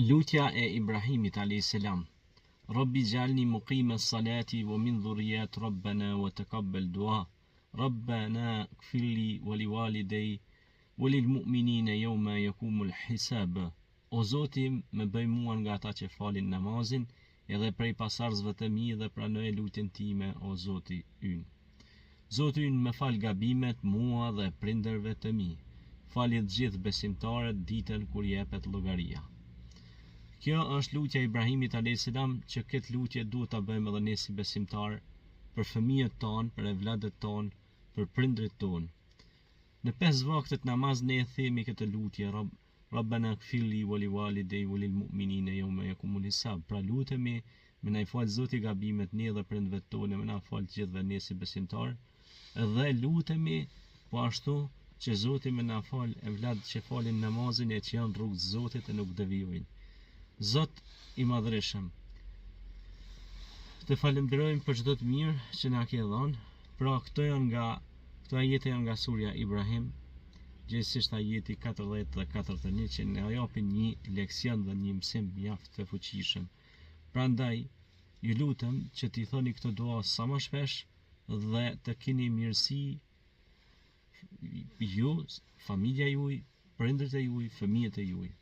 Lutja e Ibrahimit a.s. Rabbi jalni muqime salati wa min dhurriyat Rabbana wa taqabbal dua. Rabbana kfirli wa li walidej wa lil mu'minina yawma yakumul hisab. O Zoti, më bëj mua nga ata që falin namazin, edhe prej pasardhësve të mi dhe pranoj lutjen time, o Zoti ynë. Zoti ynë më fal gabimet mua dhe prindërve të mi. Fali të gjithë besimtarët ditën kur jepet llogaria. Kjo është lutja e Ibrahimit a.s. që këtë lutje duhet ta bëjmë edhe ne si besimtar për fëmijët tonë, për evladët tonë, për prindrit tonë. Në 5 vaktet namaz ne themi këtë lutje, Rabbana kfirli wa li walidej wa lil mu'minina yawma yakumul hisab. Pra lutemi, më na fal Zoti gabimet ne dhe prindëve tonë, më na fal gjithëve ne si besimtar, dhe lutemi po ashtu që Zoti më na fal evladët që falin namazin e që janë rrugë të Zotit e nuk devijojnë. Zot i madhreshëm, të falenderojmë për çdo të mirë që na ke dhënë. Pra këto ajete janë nga surja Ibrahim, gjithsesi ajeti 40 dhe 41 që na japin një leksion dhe një mësim mjaft të fuqishëm. Prandaj ju lutem që t'i thoni këtë dua sa më shpesh dhe të keni mirësi ju, familja juaj, prindërit e juaj, fëmijët e juaj.